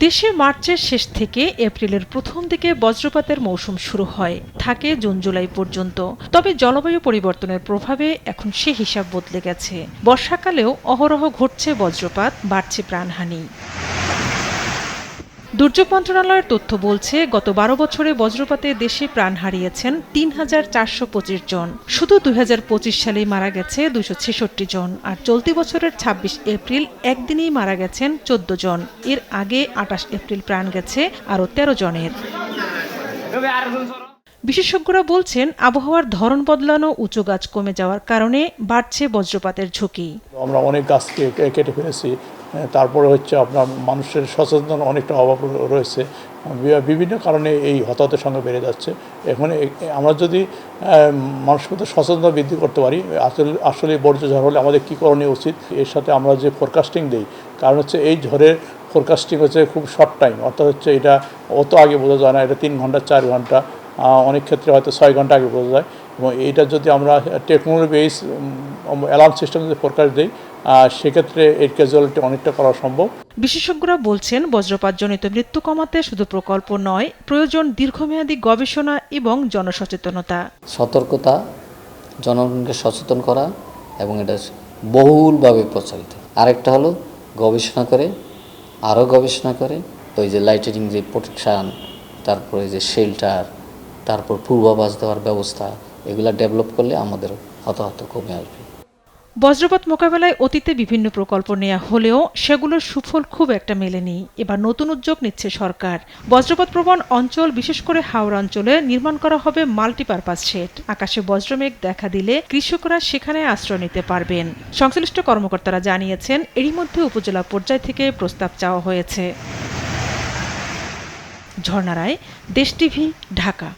দেশে মার্চের শেষ থেকে এপ্রিলের প্রথম দিকে বজ্রপাতের মৌসুম শুরু হয়, থাকে জুন জুলাই পর্যন্ত। তবে জলবায়ু পরিবর্তনের প্রভাবে এখন সে হিসাব বদলে গেছে। বর্ষাকালেও অহরহ ঘটছে বজ্রপাত, বাড়ছে প্রাণহানি। দুর্যোগ মন্ত্রণালয়ের তথ্য বলছে, গত ১২ বছরে বজ্রপাতে দেশে প্রাণ হারিয়েছেন ৩,৪২৫ জন। শুধু ২০২৫ সালেই মারা গেছে ২৬৬ জন, আর চলতি বছরের ২৬ এপ্রিল একদিনেই মারা গেছেন ১৪ জন। এর আগে ২৮ এপ্রিল প্রাণ গেছে আরও ১৩ জনের। বিশেষজ্ঞরা বলছেন, আবহাওয়ার ধরন বদলানো, উঁচু গাছ কমে যাওয়ার কারণে বাড়ছে বজ্রপাতের ঝুঁকি। আমরা অনেক গাছকে কেটে ফেলেছি, তারপরে হচ্ছে আপনার মানুষের সচেতন অনেকটা অভাব রয়েছে। বিভিন্ন কারণে এই হতাহতের সঙ্গে বেড়ে যাচ্ছে। এখন আমরা যদি মানুষের মধ্যে সচেতনতা বৃদ্ধি করতে পারি, আসলে বর্জ্য ঝড় হলে আমাদের কী করণীয় উচিত, এর সাথে আমরা যে ফোরকাস্টিং দিই, কারণ হচ্ছে এই ঝড়ের ফোরকাস্টিং হচ্ছে খুব শর্ট টাইম, অর্থাৎ হচ্ছে এটা অত আগে বোঝা যায় না, এটা 3 ঘন্টা 4 ঘন্টা, অনেক ক্ষেত্রে হয়তো 6 ঘন্টা আগে বোঝা যায়। এবং এইটা যদি আমরা টেকনোলজি বেস অ্যালার্ম সিস্টেম যদি ফোরকাস্ট দিই, সেক্ষেত্রে এর ক্যাজুয়ালিটি অনেকটা করা সম্ভব। বিশেষজ্ঞরা বলছেন, বজ্রপাতজনিত মৃত্যু কমাতে শুধু প্রকল্প নয়, প্রয়োজন দীর্ঘমেয়াদী গবেষণা এবং জনসচেতনতা। সতর্কতা, জনগণকে সচেতন করা এবং এটা বহুলভাবে প্রচারিত। আরেকটা হলো গবেষণা করে, আরও গবেষণা করে ওই যে লাইটিনিং যে প্রোটেকশান, তারপরে যে শেল্টার, তারপর পূর্বাভাস দেওয়ার ব্যবস্থা, এগুলো ডেভেলপ করলে আমাদের হতাহত কমে আসবে। বজ্রপাত মোকাবেলায় অতীতে বিভিন্ন প্রকল্প নেওয়া হলেও সেগুলোর সুফল খুব একটা মেলেনি। এবার নতুন উদ্যোগ নিচ্ছে সরকার। বজ্রপাত প্রবণ অঞ্চল, বিশেষ করে হাওড়া অঞ্চলে নির্মাণ করা হবে মাল্টিপারপাস শেড। আকাশে বজ্রমেঘ দেখা দিলে কৃষকরা সেখানে আশ্রয় নিতে পারবেন। সংশ্লিষ্ট কর্মকর্তারা জানিয়েছেন, এরই মধ্যে উপজেলা পর্যায় থেকে প্রস্তাব চাওয়া হয়েছে। ঝর্ণা রায়, দেশ টিভি, ঢাকা।